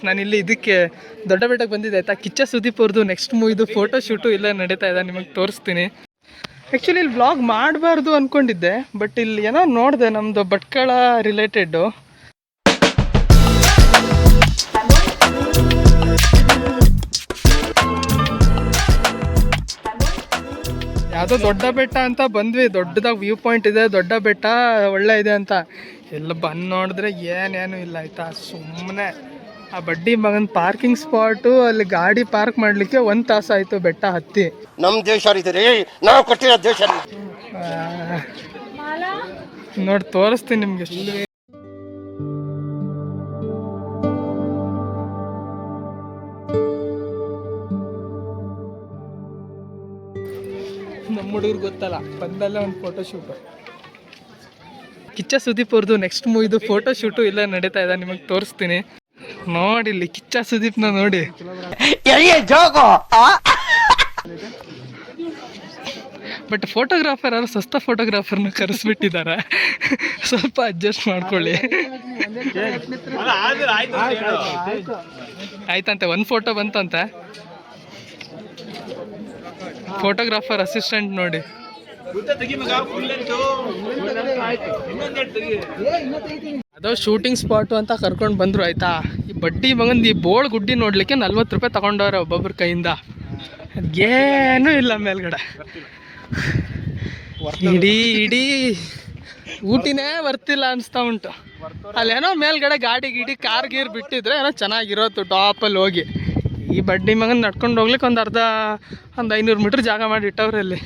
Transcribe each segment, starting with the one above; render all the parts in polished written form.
ನಾನಿಲ್ಲಿ ಇದಕ್ಕೆ ದೊಡ್ಡ ಬೆಟ್ಟಕ್ಕೆ ಬಂದಿದ್ದೆ ಆಯ್ತಾ. ಕಿಚ್ಚ ಸುದೀಪ್ ಅವ್ರದ್ದು ನೆಕ್ಸ್ಟ್ ಮೂವಿದು ಫೋಟೋ ಶೂಟು ಇಲ್ಲ ನಡೀತಾ ಇದೆ, ನಿಮಗೆ ತೋರಿಸ್ತೀನಿ. ಆ್ಯಕ್ಚುಲಿ ಇಲ್ಲಿ ವ್ಲಾಗ್ ಮಾಡಬಾರ್ದು ಅಂದ್ಕೊಂಡಿದ್ದೆ, ಬಟ್ ಇಲ್ಲಿ ಏನೋ ನೋಡಿದೆ ನಮ್ಮದು ಭಟ್ಕಳ ರಿಲೇಟೆಡ್ಡು. ಯಾವುದೋ ದೊಡ್ಡ ಬೆಟ್ಟ ಅಂತ ಬಂದ್ವಿ, ದೊಡ್ಡದಾಗಿ ವ್ಯೂ ಪಾಯಿಂಟ್ ಇದೆ, ದೊಡ್ಡ ಬೆಟ್ಟ ಒಳ್ಳೆ ಇದೆ ಅಂತ. ಎಲ್ಲ ಬಂದು ನೋಡಿದ್ರೆ ಏನೇನು ಇಲ್ಲ ಆಯಿತಾ. ಸುಮ್ಮನೆ ಆ ಬಡ್ಡಿ ಮಗನ ಪಾರ್ಕಿಂಗ್ ಸ್ಪಾಟು, ಅಲ್ಲಿ ಗಾಡಿ ಪಾರ್ಕ್ ಮಾಡಲಿಕ್ಕೆ 1 ತಾಸು ಆಯಿತು ಬೆಟ್ಟ ಹತ್ತಿ. ನಮ್ಮ ದೇಶ ನಾವು ಕೊಟ್ಟಿರೋ ದೇಶ ನೋಡಿ ತೋರಿಸ್ತೀನಿ ನಿಮಗೆ. ನಮ್ಮ ಹುಡುಗರು ಗೊತ್ತಲ್ಲ, ಬಂದಲ್ಲೇ ಒಂದು ಫೋಟೋ ಶೂಟು. ಕಿಚ್ಚ ಸುದೀಪ್ ಅವ್ರದ್ದು ನೆಕ್ಸ್ಟ್ ಮೂವಿದು ಫೋಟೋ ಶೂಟು ಇಲ್ಲ ನಡೀತಾ ಇದೆ, ನಿಮಗೆ ತೋರಿಸ್ತೀನಿ. ನೋಡಿ ಇಲ್ಲಿ ಕಿಚ್ಚ ಸುದೀಪ್ನ ನೋಡಿ. ಬಟ್ ಫೋಟೋಗ್ರಾಫರ್ ಯಾರು ಸಸ್ತ ಫೋಟೋಗ್ರಾಫರ್ನ ಕರೆಸ್ಬಿಟ್ಟಿದ್ದಾರೆ, ಸ್ವಲ್ಪ ಅಡ್ಜಸ್ಟ್ ಮಾಡ್ಕೊಳ್ಳಿ. ಆಯ್ತಂತೆ, 1 ಫೋಟೋ ಬಂತಂತೆ. ಫೋಟೋಗ್ರಾಫರ್ ಅಸಿಸ್ಟೆಂಟ್ ನೋಡಿ. ಅದೋ ಶೂಟಿಂಗ್ ಸ್ಪಾಟು ಅಂತ ಕರ್ಕೊಂಡು ಬಂದರು ಆಯಿತಾ. ಈ ಬಡ್ಡಿ ಮಗಂದು ಈ ಬೋಳ್ ಗುಡ್ಡಿ ನೋಡಲಿಕ್ಕೆ 40 ರೂಪಾಯಿ ತಗೊಂಡವ್ರೆ ಒಬ್ಬೊಬ್ಬರ ಕೈಯಿಂದ. ಏನೂ ಇಲ್ಲ ಮೇಲ್ಗಡೆ. ಇಡೀ ಊಟಿನೇ ಬರ್ತಿಲ್ಲ ಅನಿಸ್ತಾ ಉಂಟು. ಅಲ್ಲೇನೋ ಮೇಲ್ಗಡೆ ಗಾಡಿ ಕಾರ್ ಗೀರ್ ಬಿಟ್ಟಿದ್ರೆ ಏನೋ ಚೆನ್ನಾಗಿರೋದು ಟಾಪಲ್ಲಿ ಹೋಗಿ. ಈ ಬಡ್ಡಿ ಮಗನ ನಡ್ಕೊಂಡು ಹೋಗ್ಲಿಕ್ಕೆ ಒಂದು 500 ಮೀಟ್ರ್ ಜಾಗ ಮಾಡಿ ಇಟ್ಟವ್ರೆ ಅಲ್ಲಿ.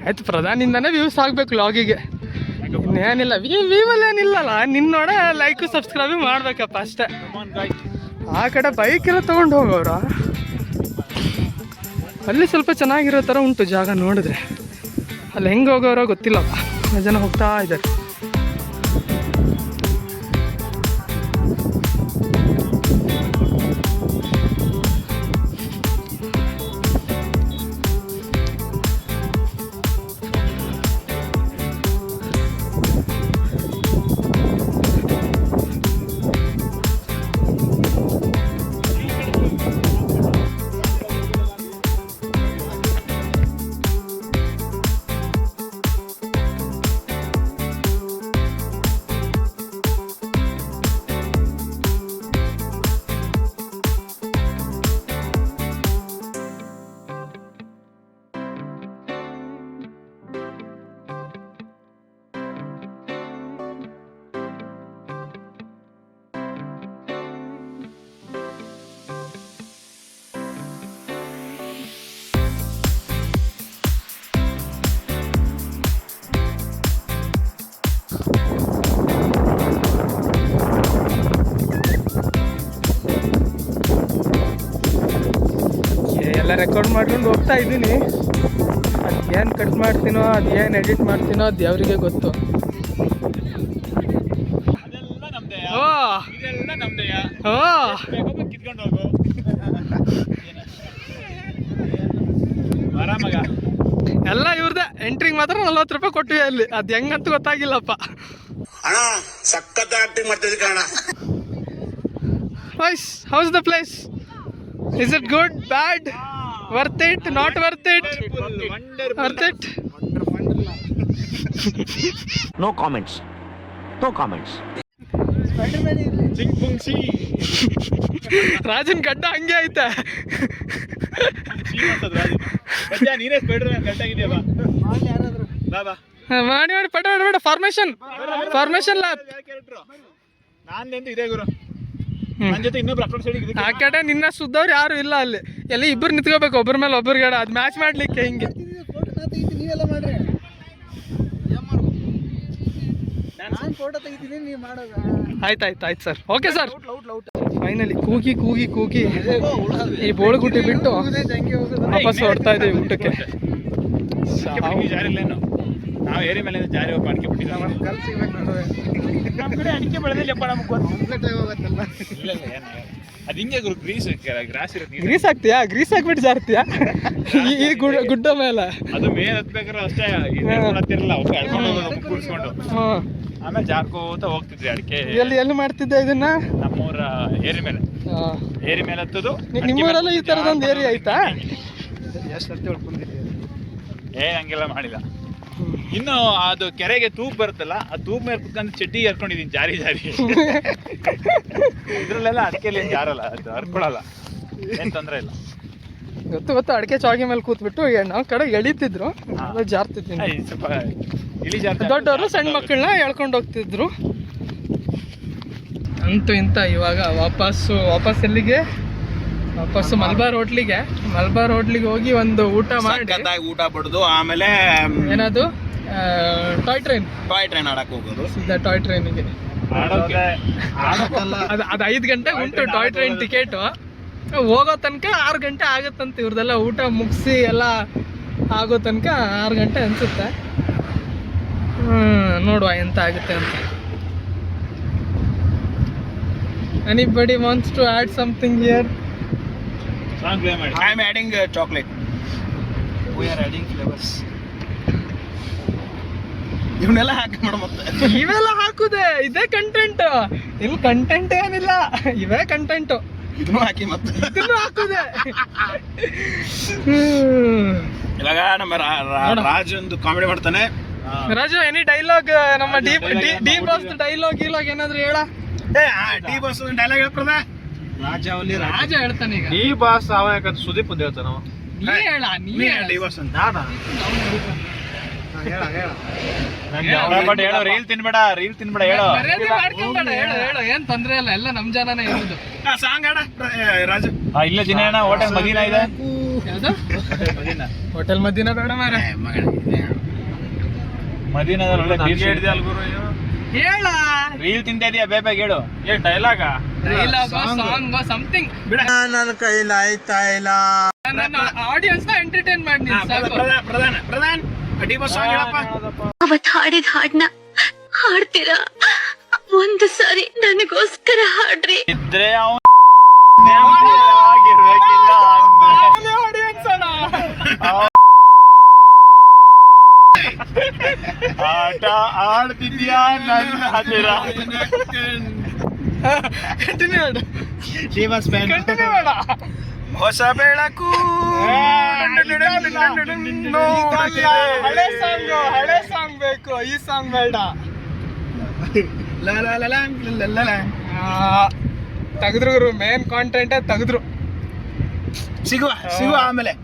ಆಯ್ತು, ಪ್ರಧಾನಿಂದಾನೇ ವ್ಯೂಸ್ ಆಗಬೇಕು ಲಾಗಿಗೆ, ಇನ್ನೇನಿಲ್ಲ. ವ್ಯೂವಲ್ಲಿ ಏನಿಲ್ಲಲ್ಲ, ನಿನ್ನೋಡ ಲೈಕು ಸಬ್ಸ್ಕ್ರೈಬ್ ಮಾಡ್ಬೇಕಪ್ಪ ಅಷ್ಟೇ. ಆ ಕಡೆ ಬೈಕ್ ಎಲ್ಲ ತೊಗೊಂಡು ಹೋಗೋರ, ಅಲ್ಲಿ ಸ್ವಲ್ಪ ಚೆನ್ನಾಗಿರೋ ಥರ ಉಂಟು ಜಾಗ ನೋಡಿದ್ರೆ. ಅಲ್ಲಿ ಹೆಂಗೆ ಹೋಗೋರೋ ಗೊತ್ತಿಲ್ಲಪ್ಪ, ಜನ ಹೋಗ್ತಾ ಇದ್ದಾರೆ. ಎಲ್ಲ ರೆಕಾರ್ಡ್ ಮಾಡ್ಕೊಂಡು ಹೋಗ್ತಾ ಇದ್ದೀನಿ. ಅದೇನು ಕಟ್ ಮಾಡ್ತೀನೋ, ಅದೇನು ಎಡಿಟ್ ಮಾಡ್ತೀನೋ ಅದು ಅವರಿಗೆ ಗೊತ್ತು. ಎಲ್ಲ ಇವ್ರದೇ. ಎಂಟ್ರಿಗೆ ಮಾತ್ರ 40 ರೂಪಾಯಿ ಕೊಟ್ಟಿವಿ ಅಲ್ಲಿ. ಅದು ಹೆಂಗಂತ ಗೊತ್ತಾಗಿಲ್ಲಪ್ಪ. How's the place? Is it good, bad, worth it, not worth it? Worth it? No comments. No comments. Rajan ಗಡ್ಡ ಹಂಗೆ ಐತೆ. ಮಾಡಿ ಪಟ ಬೇಡ. Formation lab. ಆ ಕಡೆ ನಿನ್ನ ಸುದ್ದವ್ರು ಯಾರು ಇಲ್ಲ ಅಲ್ಲಿ. ಎಲ್ಲ ಇಬ್ಬರು ನಿಂತ್ಕೋಬೇಕು, ಒಬ್ಬರ ಮೇಲೆ ಒಬ್ಬರು ಗಡ. ಅದು ಮ್ಯಾಚ್ ಮಾಡ್ಲಿಕ್ಕೆ ಹಿಂಗೆ. ಆಯ್ತು ಸರ್, ಓಕೆ ಸರ್. ಫೈನಲಿ ಕೂಗಿ ಈ ಬೋಳುಗುಟ್ಟಿ ಬಿಟ್ಟು ವಾಪಸ್ ಹೊಡ್ತಾ ಇದ್ದೀವಿ ಊಟಕ್ಕೆ. ನಾವು ಏರಿ ಮೇಲೆ ಜಾರಿ ಹೋಗಿ ಅಡಿಕೆ ಬಿಟ್ಟಿಲ್ಲ. ನಮ್ಮ ಕಡೆ ಅಡಿಕೆ ಬೆಳೆದಿಲ್ಲಪ್ಪ, ನಮ್ಗೆ ಗೊತ್ತಿಲ್ಲ. ಅದು ಹಿಂಗೆ ಗ್ರಾಸ್ ಇರುತ್ತೆ ಗ್ರೀಸ್ ಹಾಕ್ತೀಯಾ? ಗ್ರೀಸ್ ಹಾಕ್ಬಿಟ್ಟು ಜಾರ್ತೀಯಾ ಈ ಗುಡ್ಡ ಮೇಲೆ? ಅದು ಮೇಲೆ ಹತ್ಬೇಕಾದ್ರೆ ಅಷ್ಟೇ ಹತ್ತಿರಲ್ಲ ಎಳ್ಕೊಂಡು ಹೋಗೋದು ಕೂರಿಸ್ಕೊಂಡು, ಹ್ಮ್. ಆಮೇಲೆ ಜಾರ್ಕೋತ ಹೋಗ್ತಿದ್ವಿ ಅಡಿಕೆ. ಎಲ್ಲಿ ಮಾಡ್ತಿದ್ದೆ ಇದನ್ನ? ನಮ್ಮೂರ ಏರಿ ಮೇಲೆ, ಏರಿ ಮೇಲೆ ಹತ್ತದು. ನಿಮ್ಮೂರಲ್ಲೂ ಈ ತರದೊಂದು ಏರಿಯಾ ಆಯ್ತಾ? ಹಂಗೆಲ್ಲ ಮಾಡಿಲ್ಲ. ಇನ್ನು ಅದು ಕೆರೆಗೆ ತೂಬ್ ಬರುತ್ತಲ್ಲ, ಆ ತೂಬ್ ಮೇಲೆ ಕುತ್ಕೊಂಡು ಚಡ್ಡಿ ಹರ್ಕೊಂಡಿದೀನಿ ಜಾರಿ ಇದ್ರಲ್ಲೆಲ್ಲ ಅಡಿಕೆಲಿ ಏನ್ ಜಾರಲ್ಲ, ಅದು ಹರ್ಕೊಳಲ್ಲ, ಏನ್ ತೊಂದ್ರೆ ಇಲ್ಲ. ಗೊತ್ತು ಅಡಿಕೆ ಚಾಗಿ ಮೇಲೆ ಕೂತ್ಬಿಟ್ಟು ನಾವು ಕಡೆ ಎಳಿತಿದ್ರು, ಜಾರ್ತಿದ್ವಿ. ಸ್ವಲ್ಪ ಇಳಿ ಜಾರ. ದೊಡ್ಡವರು ಸಣ್ಣ ಮಕ್ಕಳನ್ನ ಎಳ್ಕೊಂಡು ಹೋಗ್ತಿದ್ರು. ಅಂತೂ ಇಂತ ಇವಾಗ ವಾಪಸ್ ಎಲ್ಲಿಗೆ? ವಾಪಸ್ಸು ಮಲ್ಬಾರ್ ಹೋಟ್ಲಿಗೆ ಹೋಗಿ ಒಂದು ಊಟ ಮಾಡಿ ಊಟ ಪಡೆದು ಆಮೇಲೆ ಏನದು ಟಾಯ್ ಟ್ರೈನ್ ಆಡಕ್ ಹೋಗೋದು. ಸೀದಾ ಟಾಯ್ ಟ್ರೈನಿಗೆ. ಅದು 5 ಗಂಟೆ ಉಂಟು ಟಾಯ್ ಟ್ರೈನ್ ಟಿಕೆಟು. ಹೋಗೋ ತನಕ 6 ಗಂಟೆ ಆಗುತ್ತಂತೆ. ಇವ್ರದೆಲ್ಲ ಊಟ ಮುಗಿಸಿ ಎಲ್ಲ ಆಗೋ ತನಕ 6 ಗಂಟೆ ಅನ್ಸುತ್ತೆ. ನೋಡುವ ಎಂತ ಆಗುತ್ತೆ ಅಂತ. Anybody wants to add something here? Song play ಮಾಡಿ. I am adding chocolate. We are adding flavors. ಇವನ್ನೆಲ್ಲ ಹಾಕಿ ಮಾಡು ಮತ್ತೆ. ಇವೆಲ್ಲ ಹಾಕುದೆ, ಇದೇ ಕಂಟೆಂಟ್. ಇಲ್ಲಿ ಕಂಟೆಂಟ್ ಏನಿಲ್ಲ, ಇವೇ ಕಂಟೆಂಟ್. ಇದನ್ನು ಹಾಕಿ ಮತ್ತೆ ಇದನ್ನು ಹಾಕುದೆ. ಇವಾಗ ನಮ್ಮ ರಾಜ್ ಒಂದು ಕಾಮಿಡಿ ಮಾಡ್ತಾನೆ. Raju, any dialogue? ನಮ್ಮ ಡಿ ಬಾಸ್ ಡೈಲಾಗ್ ಏನಾದ್ರು ಹೇಳ. ಡಿ ಬಾಸ್ ಡೈಲಾಗ್ ಹೇಳ್ಕೊಡ. ರಾಜ ಹೇಳ್ತಾನೆ ಈಗ. ಡಿ ಬಾಸ್ ಅವ ಯಾಕಂದ್ರೆ ಸುದೀಪ್ ಅಂತ ಹೇಳ್ತಾನ. ನೀ ಹೇಳ ಡಿ ಬಾಸ್ ಅಂತ ಹೇಳೋ. ರೀಲ್ ತಿನ್ಬೇಡ ಹೇಳೋ. ಮಾಡ್ಕೊಂಬೇಡ, ಹೇಳು. ಏನ್ ತೊಂದ್ರೆ ಇಲ್ಲ, ಎಲ್ಲ ನಮ್ ಜನನೇ ಇರೋದು. ಸಾಂಗ್ ಹಾಡ ರಾಜು. ಇಲ್ಲ ದಿನ ಹೋಟೆಲ್ ಮದೀನಾ ಇದೆ. ಯಾವ್ದು ಹೋಟೆಲ್ ಮದೀನಾ? ಬೇಡ ಮಾರ, ಮದೀನಾದಲ್ಲಿ ಒಳ್ಳೆ ಹೇಳಿದೆ ಅಲ್ಗುರು. ಹೇಳ. ರೀಲ್ ತಿಂತಾ ಇದೀಯಾ ಬೇಗ ಹೇಳು. ಏನ್ ಡೈಲಾಗ? ಸಾಂಗ್ ಸಮಥಿಂಗ್ ಬಿಡ. ನನ್ನ ಕೈಲ ಆಯ್ತಾ ಇಲ್ಲ. ನನ್ನ ಆಡಿಯನ್ಸ್ ನ ಎಂಟರ್ಟೈನ್ ಮಾಡಿ. ಪ್ರಧಾನ್ ಡಿ ಬಾಸ್ ಸಾಂಗ್ ಹೇಳಪ್ಪ. ಅವತ್ ಹಾಡಿದ ಹಾಡ್ನ ಹಾಡ್ತೀರಾ? ಒಂದು ಸಾರಿ ನನಗೋಸ್ಕರ ಹಾಡ್ರಿ. ಇದ್ರೆ ಆಟ ಆಡ್ತಿದ್ಯಾ ನನ್ನ ಹತ್ತಿರ. ಕಂಟಿನ್ಯೂ ಮಾಡು. ಕಂಟಿನ್ಯೂ ಮಾಡ. ಹೊಸ ಬೆಳಕು. ಹಳೆ ಸಾಂಗ್ ಬೇಕು, ಈ ಸಾಂಗ್ ಬೇಡ. ತೆಗೆದ್ರು ಮೇನ್ ಕಾಂಟೆಂಟೇ ತೆಗೆದ್ರು. ಸಿಗುವ ಆಮೇಲೆ.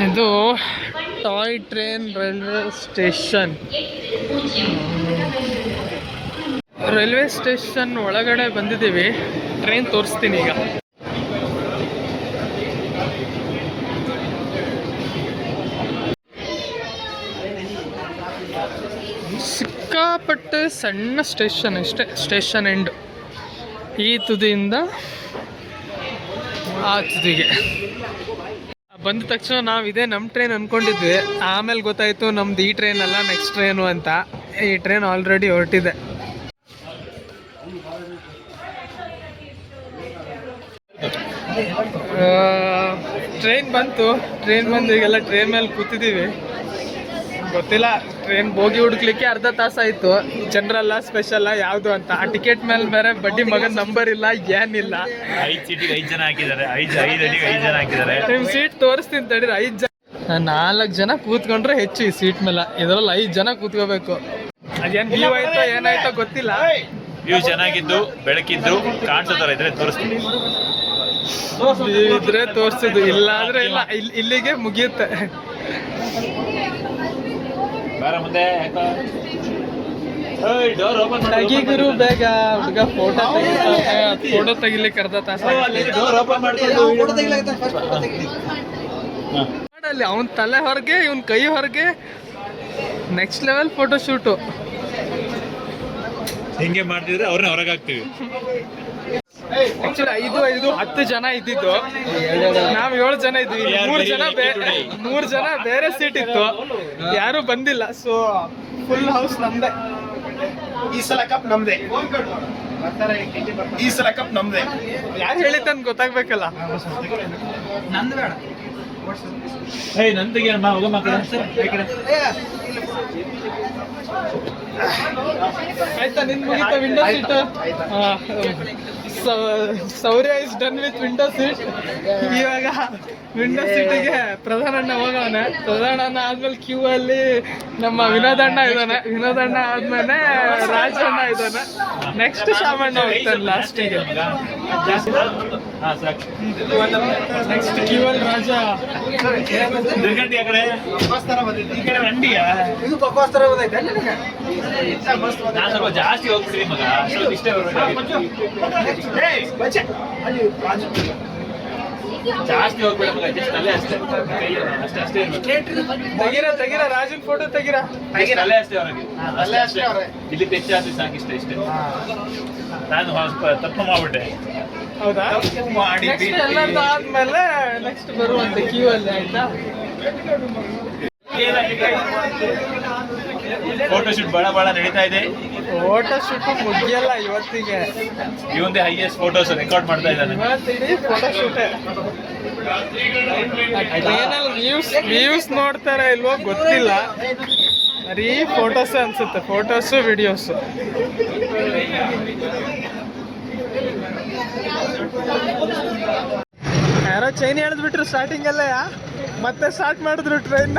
ಇದು toy train railway station. Railway station ಒಳಗಡೆ ಬಂದಿದ್ದೀವಿ. ಟ್ರೈನ್ ತೋರಿಸ್ತೀನಿ ಈಗ. ಸಿಕ್ಕಾಪಟ್ಟೆ ಸಣ್ಣ ಸ್ಟೇಷನ್ ಅಷ್ಟೇ. ಸ್ಟೇಷನ್ ಎಂಡ್ ಈ ತುದಿಯಿಂದ ಆ ತುದಿಗೆ. ಬಂದ ತಕ್ಷಣ ನಾವು ಇದೇ ನಮ್ಮ ಟ್ರೈನ್ ಅಂದ್ಕೊಂಡಿದ್ವಿ. ಆಮೇಲೆ ಗೊತ್ತಾಯಿತು ನಮ್ದು ಈ ಟ್ರೈನ್ ಅಲ್ಲ, ನೆಕ್ಸ್ಟ್ ಟ್ರೈನು ಅಂತ. ಈ ಟ್ರೈನ್ ಆಲ್ರೆಡಿ ಹೊರಟಿದೆ. ಟ್ರೈನ್ ಬಂತು ಈಗೆಲ್ಲ ಟ್ರೈನ್ ಮೇಲೆ ಕೂತಿದ್ದೀವಿ. ಗೊತ್ತಿಲ್ಲ, ಟ್ರೈನ್ ಬೋಗಿ ಹುಡುಕ್ಲಿಕ್ಕೆ ಅರ್ಧ ತಾಸಾಯಿತು. ಜನರಲ್ಲ ಸ್ಪೆಷಲ್ಲ ಯಾವುದು ಅಂತ. ಆ ಟಿಕೆಟ್ ಮೇಲೆ ಬೇರೆ ಬಡ್ಡಿ ಮಗನ ನಂಬರ್ ಇಲ್ಲ, ಏನಿಲ್ಲ. 5 ಸೀಟಿಗೆ 5 ಜನ ಹಾಕಿದ್ದಾರೆ. 5 ಅಡಿಗೆ 5 ಜನ ಹಾಕಿದ್ದಾರೆ. ನಿಮ್ಮ ಸೀಟ್ ತೋರಿಸ್ತೀನಿ ತಡೀರಿ. 5 ಜನ, 4 ಜನ ಕೂತ್ಕೊಂಡ್ರೆ ಹೆಚ್ಚು ಈ ಸೀಟ್ ಮೇಲೆ. ಇದರಲ್ಲಿ 5 ಜನ ಕೂತ್ಕೋಬೇಕು. ಅದೇನು ವ್ಯೂ ಆಯ್ತೋ ಏನಾಯ್ತೋ ಗೊತ್ತಿಲ್ಲ. ವ್ಯೂ ಚೆನ್ನಾಗಿದ್ದು ಬೆಳಕಿದ್ದು ಕಾಣಿಸೋತರ ಇದ್ರೆ ತೋರಿಸ್ತೀನಿ. ಇದ್ರೆ ತೋರಿಸೋದು, ಇಲ್ಲ ಅಂದ್ರೆ ಇಲ್ಲ. ಇಲ್ಲಿಗೆ ಮುಗಿಯುತ್ತೆ. ಮುಂದೆ ಗುರು ಬೇಗ ಹುಡುಗ ಫೋಟೋ ತೆಗಿಲಿಕ್ಕೆ ಅರ್ಧ ತಾಸ. ಅಲ್ಲಿ ಅವನ ತಲೆ ಹೊರಗೆ, ಇವನ್ ಕೈ ಹೊರಗೆ. Next level photo shoot. ಹಿಂಗೆ ಮಾಡ್ತಿದ್ರೆ ಅವ್ರನ್ನ ಹೊರಗೆ ಹಾಕ್ತೀವಿ. ಆಕ್ಚುಲಿ 10 ಜನ ಇದ್ದಿದ್ದು, ನಾವು 7 ಜನ ಇದ್ವಿ. 3 ಜನ ಬೇರೆ ಸೀಟ್ ಇತ್ತು, ಯಾರು ಬಂದಿಲ್ಲ. ಸೊ ಫುಲ್ ಹೌಸ್ ನಮ್ದೆ. ಈ ಸಲ ಕಪ್ ನಮ್ದೆ. ಈ ಸಲ ಕಪ್ ನಮ್ದೆ. ಯಾರು ಹೇಳಿದ್ದಂತ ಗೊತ್ತಾಗ್ಬೇಕಲ್ಲ. ನಂದು ಬೇಡ. ಏಯ್ ನಂದಿಗೆ ಹೋಗ ಮಕ್ಕಳ ಆಯ್ತಾ ನಿನ್ ಮುಗಿತಾ window seat? Shaurya is done with window seat. ಇವಾಗ ವಿಂಡೋ ಸೀಟಿಗೆ ಪ್ರಧಾನಣ್ಣ ಹೋಗವನೆ. ಪ್ರಧಾನಣ್ಣ ಆದ್ಮೇಲೆ ಕ್ಯೂ ಅಲ್ಲಿ ನಮ್ಮ ವಿನೋದಣ್ಣ ಇದ್ದಾನೆ. ವಿನೋದಣ್ಣ ಆದ್ಮೇಲೆ ರಾಜಣ್ಣ ಇದ್ದಾನೆ. ನೆಕ್ಸ್ಟ್ ಶಾಮಣ್ಣ ಹೋಗ್ತಾನೆ ಲಾಸ್ಟಿಗೆ. ನೆಕ್ಸ್ಟ್ ಕ್ಯೂ ಅಲ್ಲಿ ರಾಜ. ದುರ್ಗಂಡಿ ಆ ಕಡೆ ಈ ಕಡೆ ರಂಡಿಯಾ ಇದು ಬಕ್ವಾಸ್ ತರ ಬಂದೈತೆ. ನಾನು ಸ್ವಲ್ಪ ಜಾಸ್ತಿ ಹೋಗ್ತೀನಿ ಮಗ. ಸ್ವಲ್ಪ ಇಷ್ಟೇ ಜಾಸ್ತಿ ಹೋಗ್ಬೇಡ ಮಗ. ಜಸ್ಟ್ ಅಲ್ಲೇ ಅಷ್ಟೇ ಅಷ್ಟೇ ಇರ್ಬೇಕು. ತೆಗಿರ ರಾಜನ್ ಫೋಟೋ ತೆಗಿರ. ಅಲ್ಲೇ ಅಷ್ಟೇ ಅವ್ರಿಗೆ ಅಷ್ಟೇ. ಇಲ್ಲಿ ಟೆಚ್ ಆದ್ರೆ ಸಾಕು. ಇಷ್ಟೇ ನಾನು ತಪ್ಪು ಮಾಡ್ಬಿಟ್ಟೆ. ಹೌದಾ? ನೆಕ್ಸ್ಟ್ ಎಲ್ಲರದ್ದು ಆದ್ಮೇಲೆ ನೆಕ್ಸ್ಟ್ ಬರುವಂತೆ ಕ್ಯೂ ಅಲ್ಲಿ. ಆಯ್ತಾ? ಫೋಟೋ ಶೂಟ್ ಬಹಳ ನಡೀತಾ ಇದೆ. ಫೋಟೋ ಶೂಟ್ ಮುಗಿಯಲ್ಲ ಇವತ್ತಿಗೆ. ಇವಂದೇ ಹೈಯೆಸ್ಟ್ ಫೋಟೋಸ್ ರೆಕಾರ್ಡ್ ಮಾಡ್ತಾ ಇದ್ದಾನೆ. ಇವತ್ತಿಡೀ ಫೋಟೋ ಶೂಟ್. ಟ್ರೈನಲ್ಲಿ ವ್ಯೂಸ್ ನೋಡ್ತಾರ ಇಲ್ವೋ ಗೊತ್ತಿಲ್ಲ. ಬರೀ ಫೋಟೋಸ್ ಅನ್ಸುತ್ತೆ. Photos videos. ಯಾರೋ ಚೈನ್ ಎಳೆದ್ಬಿಟ್ರು ಸ್ಟಾರ್ಟಿಂಗ್ ಅಲ್ಲೇ. ಮತ್ತೆ ಸ್ಟಾರ್ಟ್ ಮಾಡಿದ್ರು ಟ್ರೈನ್ನ.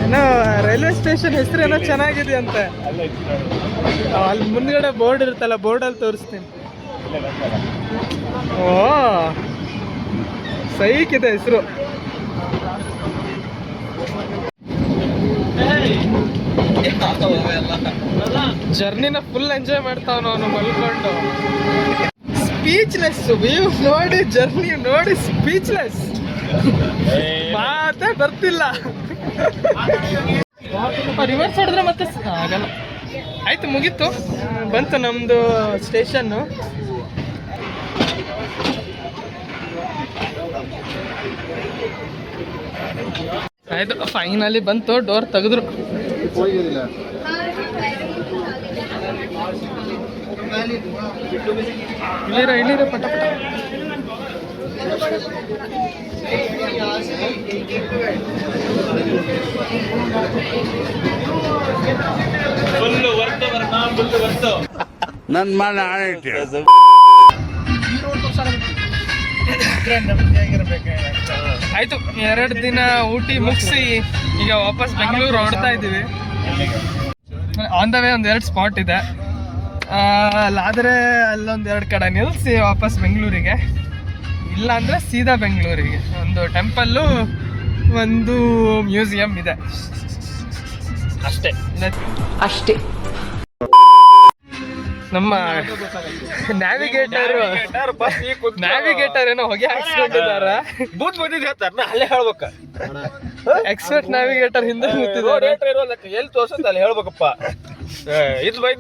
ಏನೋ ರೈಲ್ವೆ ಸ್ಟೇಷನ್ ಹೆಸರೇನೋ ಚೆನ್ನಾಗಿದೆ ಅಂತೆ. ಅಲ್ಲಿ ಮುಂದ್ಗಡೆ ಬೋರ್ಡ್ ಇರುತ್ತಲ್ಲ, ಬೋರ್ಡಲ್ಲಿ ತೋರಿಸ್ತೀನಿ. ಓ ಸೈಕಿದೆ ಹೆಸರು. ಜರ್ನಿನ ಫುಲ್ ಎಂಜಾಯ್ ಮಾಡ್ತಾವನು ಅವನು ಮಲ್ಕೊಂಡು. ಸ್ಪೀಚ್ಲೆಸ್. ವ್ಯೂ ನೋಡಿ, ಜರ್ನಿ ನೋಡಿ ಸ್ಪೀಚ್ಲೆಸ್. ಮಾತೇ ಬರ್ತಿಲ್ಲ. ರಿವರ್ಸ್ ಹೊಡೆದ್ರೆ ಮತ್ತೆ ಆಗಲ್ಲ. ಆಯ್ತು, ಮುಗೀತು. ಬಂತು ನಮ್ದು ಸ್ಟೇಷನ್ನು. ಆಯ್ತು, ಫೈನಲಿ ಬಂತು. ಡೋರ್ ತೆಗೆದ್ರು. ಇಲ್ಲಿರ ಪಟ ಪಟ. ಫುಲ್ಲು ವರ್ತು ಬರ್ತಾ ಫುಲ್ಲು ವರ್ತು. ನನ್ನ ಮನೆ ಆಯ್ತು. ಆಯ್ತು, 2 ದಿನ ಊಟಿ ಮುಗಿಸಿ ಈಗ ವಾಪಸ್ ಬೆಂಗಳೂರು ಹೊರಡ್ತಾ ಇದ್ದೀವಿ. ಆನ್ ದ ವೇ 1-2 ಸ್ಪಾಟ್ ಇದೆ. ಅಲ್ಲಾದರೆ ಅಲ್ಲೊಂದು 2 ಕಡೆ ನಿಲ್ಲಿಸಿ ವಾಪಸ್ ಬೆಂಗಳೂರಿಗೆ. ಇಲ್ಲ ಅಂದರೆ ಸೀದಾ ಬೆಂಗಳೂರಿಗೆ. ಒಂದು ಟೆಂಪಲ್ಲು, ಒಂದು ಮ್ಯೂಸಿಯಂ ಇದೆ ಅಷ್ಟೇ. ನಮ್ಮ ನ್ಯಾವಿಗೇಟರ್ ಏನೋ ಹೊಗೆ ಹಾಕ್ಸ್ಕೊಂಡಿದಾರ. ಬೂತ್ ಬಂದಿದ್ದು ಹೇಳ್ತಾರ ಅಲ್ಲೇ ಹೇಳ್ಬೇಕ. ಎಕ್ಸ್ಪರ್ಟ್ ನ್ಯಾವಿಗೇಟರ್ ಹಿಂದೆ ಕೂತಿದ್ದಾರೆ. ಎಲ್ಲಿ ತೋರ್ಸಂತ ಅಲ್ಲಿ ಹೇಳ್ಬೇಕಪ್ಪ. ಇದು ಬಾ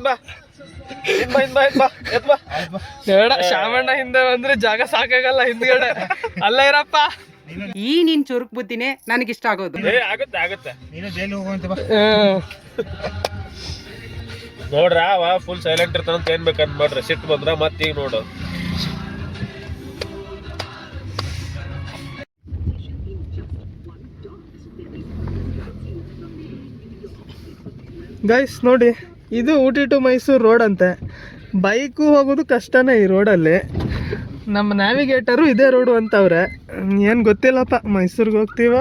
ಬೇಡ, ಶಾಮಣ್ಣ ಹಿಂದೆ ಬಂದ್ರೆ ಜಾಗ ಸಾಕಾಗಲ್ಲ ಹಿಂದ್ಗಡೆ. ಅಲ್ಲ ಇರಪ್ಪ. ಈ ನಿನ್ ಚುರುಕ್ ಬುದ್ಧಿನೇ ನನಗಿಷ್ಟ ಆಗೋದು. ಆಗತ್ತೆ ನೀನು ಜೈಲಿಗೆ ಹೋಗುವಂತ ಬಾ. ನೋಡ್ರ ಅವ ಫುಲ್ ಸೈಲೆಂಟ್ ಇರ್ತಾನಂತ ಏನ್ ಬೇಕಂತ ಮಾಡ್ರಿ. ಸಿಟ್ಟು ಬಂದ್ರ ಮತ್ತೀಗ ನೋಡು. ಗೈಸ್ ನೋಡಿ, ಇದು ಊಟಿ ಟು ಮೈಸೂರು ರೋಡ್ ಅಂತೆ. ಬೈಕು ಹೋಗೋದು ಕಷ್ಟನೇ ಈ ರೋಡಲ್ಲಿ. ನಮ್ಮ ನ್ಯಾವಿಗೇಟರು ಇದೇ ರೋಡು ಅಂತವ್ರೆ. ಏನು ಗೊತ್ತಿಲ್ಲಪ್ಪ, ಮೈಸೂರಿಗೆ ಹೋಗ್ತೀವ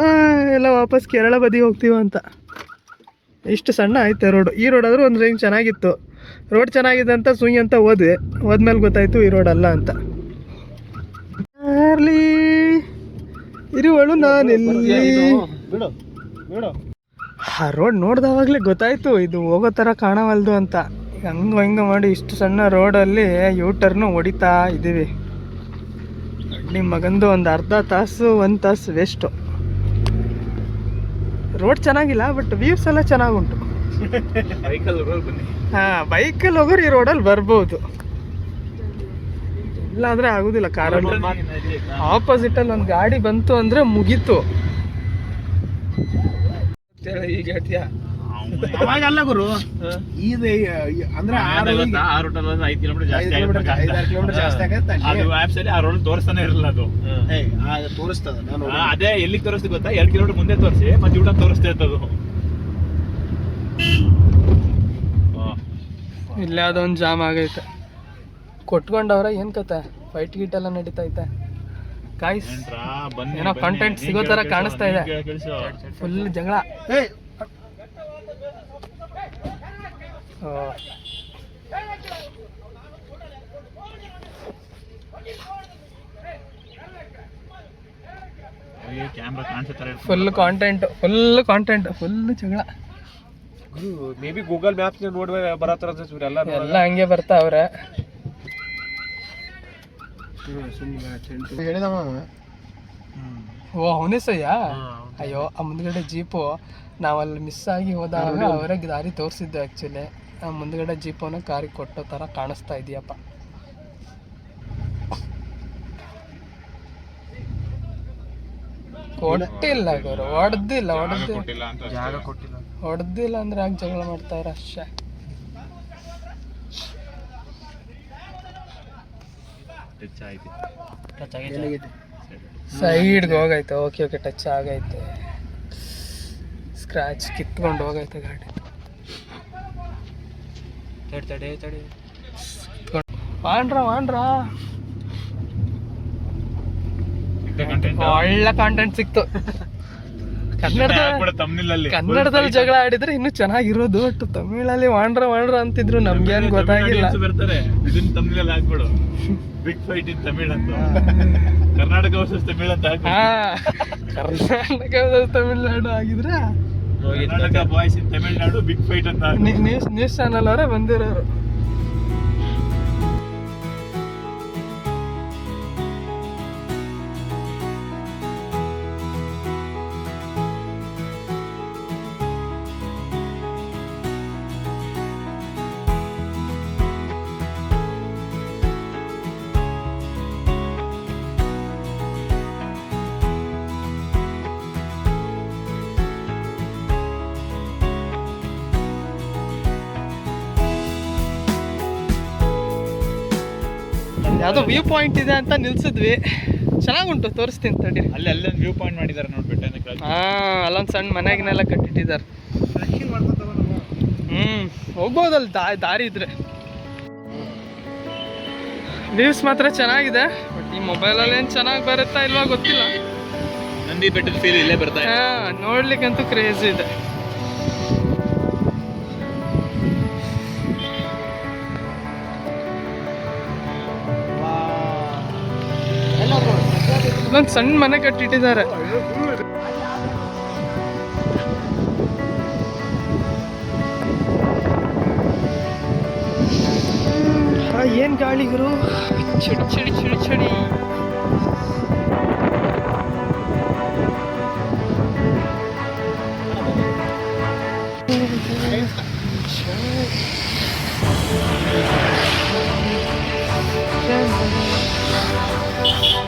ಇಲ್ಲ ವಾಪಸ್ ಕೇರಳ ಬದಿಗೆ ಹೋಗ್ತೀವ ಅಂತ. ಇಷ್ಟು ಸಣ್ಣ ಐತೆ ರೋಡು. ಈ ರೋಡ್ ಆದರೂ ಒಂದು ರೇಂಜ್ ಚೆನ್ನಾಗಿತ್ತು. ರೋಡ್ ಚೆನ್ನಾಗಿದೆ ಅಂತ ಸುಯಿ ಅಂತ ಹೋದ್ಮೇಲೆ ಗೊತ್ತಾಯ್ತು ಈ ರೋಡ್ ಅಲ್ಲ ಅಂತ. ಇರುವಳು ನಾನಿಲ್ಲಿ. ಆ ರೋಡ್ ನೋಡ್ದವಾಗಲೇ ಗೊತ್ತಾಯ್ತು ಇದು ಹೋಗೋ ಥರ ಕಾಣವಲ್ದು ಅಂತ. ಹಂಗೆ ಮಾಡಿ ಇಷ್ಟು ಸಣ್ಣ ರೋಡಲ್ಲಿ ಯೂಟರ್ನು ಹೊಡಿತಾ ಇದ್ದೀವಿ. ನಿಮ್ಮ ಮಗಂದು ಒಂದು ಅರ್ಧ ತಾಸು 1 ತಾಸು ವೇಸ್ಟು. ರೋಡ್ ಚೆನ್ನಾಗಿಲ್ಲ, ಬಟ್ ವ್ಯೂಸ್ ಎಲ್ಲ ಚೆನ್ನಾಗುಂಟು. ಹಾಂ, ಬೈಕಲ್ಲಿ ಹೋಗೋರು ಈ ರೋಡಲ್ಲಿ ಬರ್ಬೋದು, ಇಲ್ಲಾಂದರೆ ಆಗೋದಿಲ್ಲ. ಕಾರಲ್ಲಿ ಆಪೋಸಿಟಲ್ಲಿ ಒಂದು ಗಾಡಿ ಬಂತು ಅಂದರೆ ಮುಗೀತು. ಈಗ ಹೇಳ್ತೀಯಾ ಅವಾಗಲ್ಲ ಗುರು, ಇದು ಅಂದ್ರೆ 5 ಕಿಲೋಮೀಟರ್ ಜಾಸ್ತಿ ಜಾಸ್ತಿ ಅದು ಆಪ್ಸ್ ಅಲ್ಲಿ ಆ ರೋಡ್ ತೋರಿಸ್ತಾನೆ ಇರಲ್ಲ ಅದು. ತೋರಿಸ್ತದ. ನಾನು ಅದೇ ಎಲ್ಲಿಗೆ ತೋರಿಸ್ತಿ ಗೊತ್ತಾ, 2 ಕಿಲೋಮೀಟರ್ ಮುಂದೆ ತೋರಿಸಿ ಮತ್ತೆ ಊಟ ತೋರಿಸ್ತಾ ಇರ್ತದು. ಇಲ್ಲೇ ಅದೊಂದು ಜಾಮ್ ಆಗೈತೆ. ಕೊಟ್ಕೊಂಡವ್ರ ಏನು ಕತೆ, ಫೈಟ್ ಗೀಟ್ ಎಲ್ಲ ನಡೀತೈತೆ. ಗಾಯ್ಸ್ ಏನೋ ಕಂಟೆಂಟ್ ಸಿಗೋ ಥರ ಕಾಣಿಸ್ತಾ ಇದೆ. ಫುಲ್ ಜಗಳ. ಕ್ಯಾಮ್ರಾ ಕಾಣಿಸ್ತಾರೆ. ಫುಲ್ ಕಾಂಟೆಂಟ್, ಫುಲ್ ಜಗಳ. ಮೇ ಬಿ ಗೂಗಲ್ ಮ್ಯಾಪ್ಸ್ ನೋಡುವ ಬರತ್ತಾರ ಎಲ್ಲ ಹಂಗೆ ಬರ್ತಾವ್ರೆ. ಓ ಅವನೇ ಸಯ್ಯ. ಅಯ್ಯೋ, ಆ ಮುಂದ್ಗಡೆ ಜೀಪು ನಾವಲ್ಲಿ ಮಿಸ್ ಆಗಿ ಹೋದಾಗ ಅವ್ರಿಗೆ ದಾರಿ ತೋರಿಸಿದ್ದು. ಆ್ಯಕ್ಚುಲಿ ಆ ಮುಂದ್ಗಡೆ ಜೀಪನ್ನು ಕಾರಿಗೆ ಕೊಟ್ಟೋ ಥರ ಕಾಣಿಸ್ತಾ ಇದೆಯಪ್ಪ. ಕೊಟ್ಟಿಲ್ಲ ಗುರು, ಹೊಡೆದಿಲ್ಲ ಅಂದ್ರೆ ಯಾಕೆ ಜಗಳ ಮಾಡ್ತಾವ್ರ ಅಷ್ಟೇ. ಸೈಡ್ಗೆ ಹೋಗೈತೆ. ಓಕೆ ಟಚ್ ಆಗೈತೆ. ಸ್ಕ್ರಾಚ್ ಕಿತ್ಕೊಂಡು ಹೋಗೈತೆ ಗಾಡಿ. ವಾಂಡ್ರ ಒಳ್ಳೆ ಕಾಂಟೆಂಟ್ ಸಿಕ್ತು. ಕನ್ನಡದಲ್ಲಿ ಜಗಳ ಆಡಿದ್ರೆ ಇನ್ನೂ ಚೆನ್ನಾಗಿರೋದು. ಒಟ್ಟು ತಮಿಳಲ್ಲಿ ವಾಂಡ್ರ ಅಂತಿದ್ರು, ನಮ್ಗೇನು ಗೊತ್ತಾಗಿಲ್ಲ. ಇದನ್ನ ತಮಿಳಲ್ಲಿ ಹಾಕ್ಬಿಡು, ಬಿಗ್ ಫೈಟ್ ಇನ್ ತಮಿಳ್ ಅಂತ. ಕರ್ನಾಟಕ ವರ್ಸಸ್ ತಮಿಳ್ ಅಂತ ಕರ್ನಾಟಕ ತಮಿಳ್ನಾಡು ಆಗಿದ್ರೆ Karnataka boys in Tamil Nadu big fight ಅಂತ ನ್ಯೂಸ್ ಚಾನಲ್ ಅವರೇ ಬಂದಿರೋರು. ಯಾವುದೋ ವ್ಯೂ ಪಾಯಿಂಟ್ ಇದೆ ಅಂತ ನಿಲ್ಸಿದ್ವಿ. ಚೆನ್ನಾಗುಂಟು, ತೋರಿಸ್ತೀನಿ ತಡಿ. ಅಲ್ಲೊಂದು ವ್ಯೂ ಪಾಯಿಂಟ್ ಮಾಡಿದ್ದಾರೆ ನೋಡ್ಬಿಟ್ಟು. ಅಲ್ಲೊಂದು ಸಣ್ಣ ಮನೆಗಿನೆಲ್ಲ ಕಟ್ಟಿಟ್ಟಿದ್ದಾರೆ. ಹೋಗ್ಬೋದಲ್ಲ ದಾರಿ ಇದ್ರೆ. ವ್ಯೂಸ್ ಮಾತ್ರ ಚೆನ್ನಾಗಿದೆ, ಬಟ್ ಈ ಮೊಬೈಲಲ್ಲಿ ಏನು ಚೆನ್ನಾಗಿ ಬರುತ್ತಾ ಇಲ್ವಾ ಗೊತ್ತಿಲ್ಲ. ನಂದಿ ಬೆಟ್ಟದ ಫೀಲ್ ಇಲ್ಲೇ ಬರ್ತಾ ಇದೆ. ನೋಡ್ಲಿಕ್ಕಂತೂ ಕ್ರೇಜ್ ಇದೆ. ಒಂದು ಸಣ್ಣ ಮನೆ ಕಟ್ಟಿಟ್ಟಿದ್ದಾರೆ. ಏನ್ ಗಾಳಿಗರು, ಚಡಿ.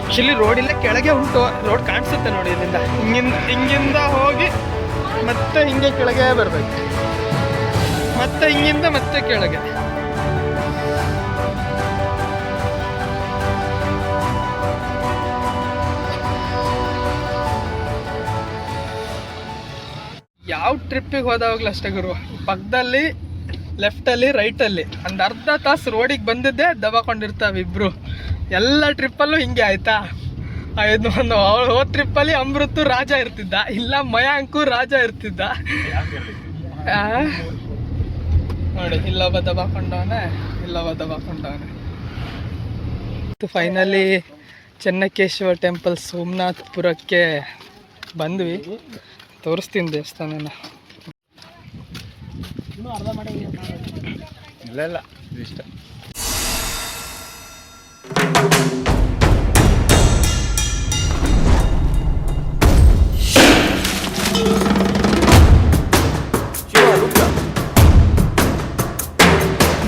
ಆಕ್ಚುಲಿ ರೋಡ್ ಇಲ್ಲ, ಕೆಳಗೆ ಉಂಟು. ರೋಡ್ ಕಾಣಿಸುತ್ತೆ ನೋಡಿ ಇಲ್ಲಿಂದ. ಹಿಂಗಿಂದ ಹೋಗಿ ಮತ್ತೆ ಹಿಂಗೆ ಕೆಳಗೆ ಬರ್ಬೇಕು, ಮತ್ತೆ ಹಿಂಗಿಂದ ಮತ್ತೆ ಕೆಳಗೆ. ಯಾವ ಟ್ರಿಪ್ಪಿಗೆ ಹೋದಾವಾಗಲೂ ಅಷ್ಟೇ ಗುರು, ಪಕ್ಕದಲ್ಲಿ ಲೆಫ್ಟಲ್ಲಿ ರೈಟಲ್ಲಿ ಒಂದು ಅರ್ಧ ತಾಸು ರೋಡಿಗೆ ಬಂದಿದ್ದೆ ದಬಾಕೊಂಡಿರ್ತಾವೆ ಇಬ್ರು. ಎಲ್ಲ ಟ್ರಿಪ್ಪಲ್ಲೂ ಹಿಂಗೆ ಆಯ್ತಾ. ಒಂದು ಹೋದ ಟ್ರಿಪ್ಪಲ್ಲಿ ಅಮೃತು ರಾಜ ಇರ್ತಿದ್ದ, ಇಲ್ಲ ಮಯಾಂಕು ರಾಜ ಇರ್ತಿದ್ದ. ಆ? ನೋಡಿ ಇಲ್ಲೊಬ್ಬ ದಬಾಕೊಂಡವನೆ, ಇಲ್ಲೊಬ್ಬ ದಬಾಕೊಂಡವನೆ. ಫೈನಲಿ ಚೆನ್ನಕೇಶವ ಟೆಂಪಲ್ ಸೋಮನಾಥಪುರಕ್ಕೆ ಬಂದ್ವಿ. ತೋರಿಸ್ತೀನಿ ದೇವಸ್ಥಾನನ. ಇಲ್ಲ ಇಷ್ಟ.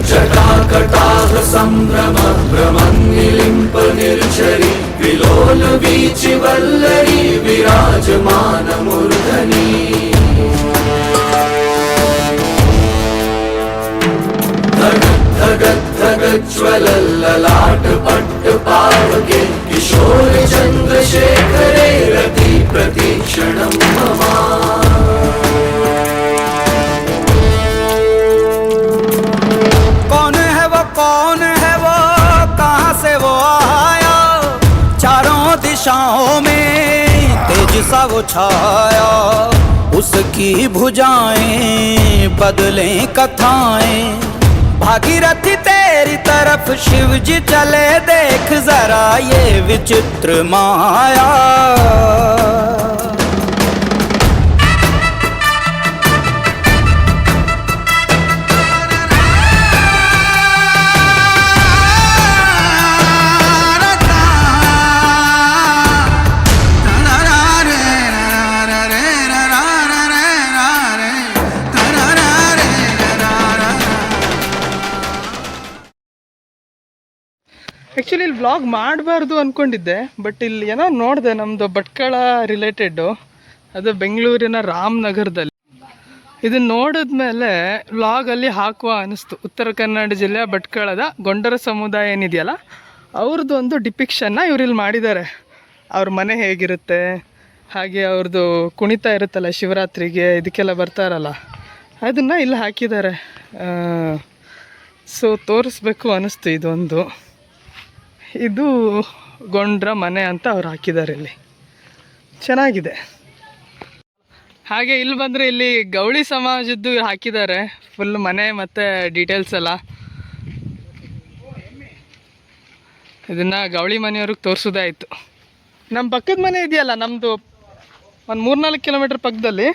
जटाकटाह संभ्रम भ्रमन्निलिम्प निर्झरि विलोल वीचि वल्लरी विराजमान मूर्धनि धगज्ज्वलल्ललाट पट्ट पावके किशोर चन्द्रशेखरे रति प्रतीक्षणं मम कौन है वो कहाँ से वो आया, चारों दिशाओं में तेज सा वो छाया, उसकी भुजाएं बदलें कथाएं, भागीरथी तेरी तरफ शिव जी चले, देख जरा ये विचित्र माया. ಆ್ಯಕ್ಚುಲಿ ಇಲ್ಲಿ ವ್ಲಾಗ್ ಮಾಡಬಾರ್ದು ಅಂದ್ಕೊಂಡಿದ್ದೆ, ಬಟ್ ಇಲ್ಲಿ ಏನೋ ನೋಡಿದೆ ನಮ್ಮದು ಭಟ್ಕಳ ರಿಲೇಟೆಡ್ಡು, ಅದು ಬೆಂಗಳೂರಿನ ರಾಮನಗರದಲ್ಲಿ. ಇದನ್ನು ನೋಡಿದ್ಮೇಲೆ ವ್ಲಾಗಲ್ಲಿ ಹಾಕುವ ಅನ್ನಿಸ್ತು. ಉತ್ತರ ಕನ್ನಡ ಜಿಲ್ಲೆಯ ಭಟ್ಕಳದ ಗೊಂಡರ ಸಮುದಾಯ ಏನಿದೆಯಲ್ಲ ಅವ್ರದ್ದು ಒಂದು ಡಿಪಿಕ್ಷನ್ನ ಇವರಿಲ್ಲಿ ಮಾಡಿದ್ದಾರೆ. ಅವ್ರ ಮನೆ ಹೇಗಿರುತ್ತೆ, ಹಾಗೆ ಅವ್ರದ್ದು ಕುಣಿತ ಇರುತ್ತಲ್ಲ ಶಿವರಾತ್ರಿಗೆ, ಇದಕ್ಕೆಲ್ಲ ಬರ್ತಾರಲ್ಲ, ಅದನ್ನು ಇಲ್ಲಿ ಹಾಕಿದ್ದಾರೆ. ಸೊ ತೋರಿಸ್ಬೇಕು ಅನ್ನಿಸ್ತು. ಇದೊಂದು ಇದು ಗೊಂಡ್ರ ಮನೆ ಅಂತ ಅವ್ರು ಹಾಕಿದ್ದಾರೆ ಇಲ್ಲಿ, ಚೆನ್ನಾಗಿದೆ. ಹಾಗೆ ಇಲ್ಲಿ ಬಂದರೆ ಇಲ್ಲಿ ಗೌಳಿ ಸಮಾಜದ್ದು ಹಾಕಿದ್ದಾರೆ ಫುಲ್ ಮನೆ ಮತ್ತು ಡೀಟೇಲ್ಸ್ ಎಲ್ಲ. ಇದನ್ನು ಗೌಳಿ ಮನೆಯವ್ರಿಗೆ ತೋರಿಸೋದೇ ಆಯಿತು. ನಮ್ಮ ಪಕ್ಕದ ಮನೆ ಇದೆಯಲ್ಲ, ನಮ್ಮದು ಒಂದು 3-4 ಕಿಲೋಮೀಟ್ರ್ ಪಕ್ಕದಲ್ಲಿ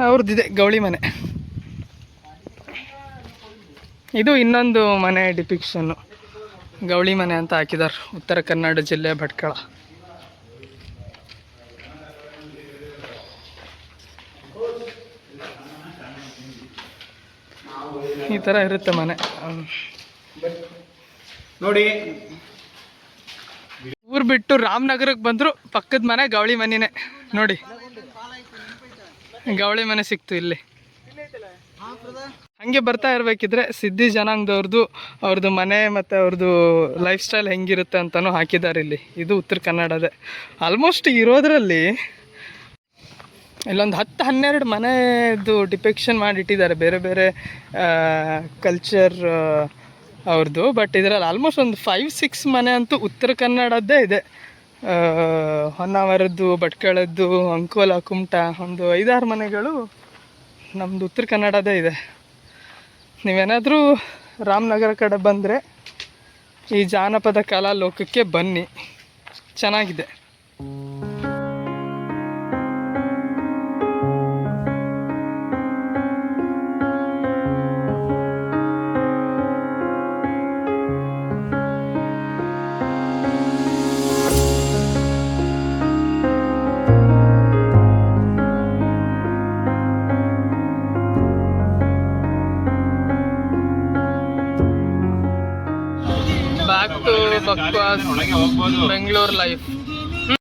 ಅವ್ರದ್ದಿದೆ ಗೌಳಿ ಮನೆ. ಇದು ಇನ್ನೊಂದು ಮನೆ ಡಿಪಿಕ್ಷನ್ನು, ಗೌಳಿ ಮನೆ ಅಂತ ಹಾಕಿದ್ದಾರೆ, ಉತ್ತರ ಕನ್ನಡ ಜಿಲ್ಲೆ ಭಟ್ಕಳ. ಈ ಥರ ಇರುತ್ತೆ ಮನೆ ನೋಡಿ. ಊರು ಬಿಟ್ಟು ರಾಮನಗರಕ್ಕೆ ಬಂದರು, ಪಕ್ಕದ ಮನೆ ಗೌಳಿ ಮನೆನೇ. ನೋಡಿ ಗೌಳಿ ಮನೆ ಸಿಕ್ತು ಇಲ್ಲಿ. ಹಾಗೆ ಬರ್ತಾ ಇರಬೇಕಿದ್ರೆ ಸಿದ್ಧಿ ಜನಾಂಗದವ್ರದ್ದು ಅವ್ರದ್ದು ಮನೆ ಮತ್ತು ಅವ್ರದ್ದು ಲೈಫ್ ಸ್ಟೈಲ್ ಹೆಂಗಿರುತ್ತೆ ಅಂತಲೂ ಹಾಕಿದ್ದಾರೆ ಇಲ್ಲಿ. ಇದು ಉತ್ತರ ಕನ್ನಡದೇ. ಆಲ್ಮೋಸ್ಟ್ ಇರೋದ್ರಲ್ಲಿ ಇಲ್ಲೊಂದು 10-12 ಮನೆದು ಡಿಪಿಕ್ಷನ್ ಮಾಡಿಟ್ಟಿದ್ದಾರೆ, ಬೇರೆ ಬೇರೆ ಕಲ್ಚರ್ ಅವ್ರದ್ದು. ಬಟ್ ಇದರಲ್ಲಿ ಆಲ್ಮೋಸ್ಟ್ ಒಂದು 5-6 ಮನೆ ಅಂತೂ ಉತ್ತರ ಕನ್ನಡದ್ದೇ ಇದೆ. ಹೊನ್ನಾವರದ್ದು, ಭಟ್ಕಳದ್ದು, ಅಂಕೋಲ, ಕುಮಟ, ಒಂದು 5-6 ಮನೆಗಳು ನಮ್ಮದು ಉತ್ತರ ಕನ್ನಡದೇ ಇದೆ. ನೀವೇನಾದರೂ ರಾಮನಗರ ಕಡೆ ಬಂದರೆ ಈ ಜಾನಪದ ಕಲಾ ಲೋಕಕ್ಕೆ ಬನ್ನಿ, ಚೆನ್ನಾಗಿದೆ. ಬ್ಯಾಕ್ ಟು ಬಕ್ವಾಸ್ ಬೆಂಗಳೂರು ಲೈಫ್.